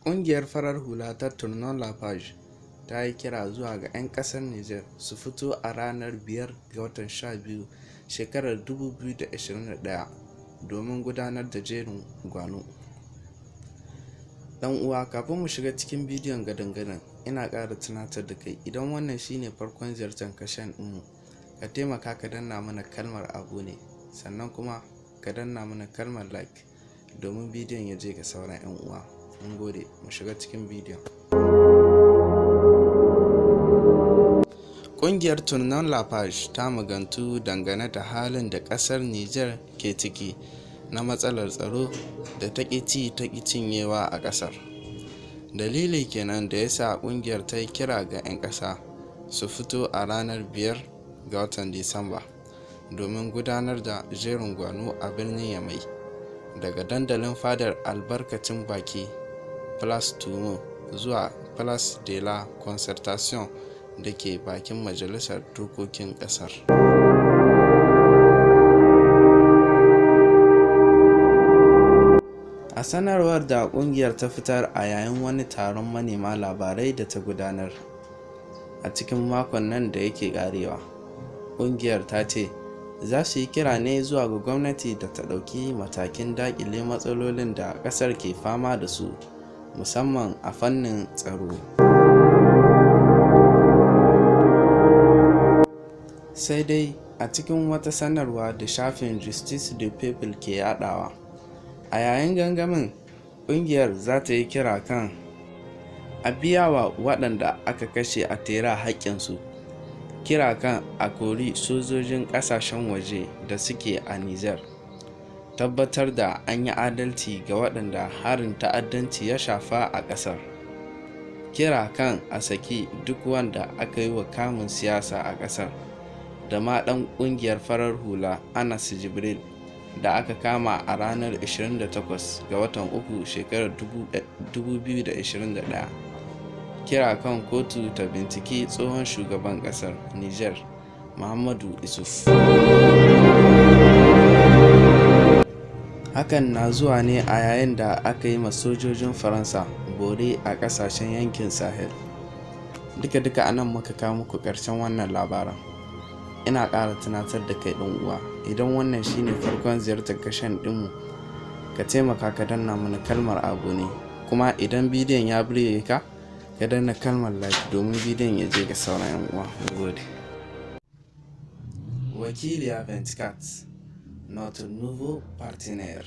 Ƙungiyar farar hula ta Tournons ta yi kira zuwa ga 'yan ƙasar Niger su fito a ranar 5 ga watan 12 shekarar 2021 domin gudanar da jerin gwano. Dan uwa, kafin mu shiga cikin bidiyon gadan-gadan, ina ƙara tunatar da kai, idan wannan shine farkon ziyartar kashen ɗinmu, ka taimaka ka danna mana kalmar abone, sannan kuma ka danna mana kalmar like domin bidiyon ya je ga sauran 'yan uwa. Mun gode, mu shiga cikin bidiyon. Ƙungiyar Tournons ta magantu dangane da halin da ƙasar Niger ke ciki na matsalar tsaro da ta ƙi cinyewa a ƙasar. Dalili kenan da yasa ƙungiyar ta yi kira ga 'yan ƙasa su fito a ranar 5 ga watan Disamba domin gudanar da jerin gwano a birnin Yamai, daga dandalin fadar albarkacin baki Place Toumo zuwa Place de la Concertation da ke bakin majalisar dokokin ƙasar. A sanarwar da ƙungiyar ta fitar a yayin wani taron manema labarai da ta gudanar a cikin makon nan da yake ƙarewa, ƙungiyar ta ce za su yi kira ne zuwa ga gwamnati da ta ɗauki matakin daƙile matsalolin da ƙasar ke fama da su, musamman a fannin tsaro. Sai dai a cikin wata sanarwa da shafin Justice du Peuple ke yadawa, a yayin gangamin, ƙungiyar za ta yi kira kan a biya wa waɗanda aka kashe a tera haƙƙinsu, kira kan a kori sojojin ƙasashen waje da suke a Niger, tabbatar da an yi adalci ga waɗanda harin ta'addanci ya shafa a ƙasar, kira kan a saki duk wanda aka yi wa kamun siyasa a ƙasar, da ma ɗan ƙungiyar farar hula Anas Jibril da aka kama a ranar 28 ga watan uku shekarar 2021, kira kan kotu ta binciki tsohon shugaban ƙasar Niger Muhammadu Isuf. Hakan na zuwa ne a yayin da aka yi ma sojojin Faransa bore a ƙasashen yankin Sahel. Duka anan muka kawo muku ƙarshen wannan labaran. Ina ƙara tunatar da kai ɗan uwa, idan wannan shine farkon ziyartar kashen ɗinmu, ka taimaka ka danna mana kalmar abone, kuma idan bidiyon ya burge ka, ka danna kalmar like domin bidiyon ya je ga sauran 'yan uwa. Gode. Wakiliya 24, Notre nouveau partenaire.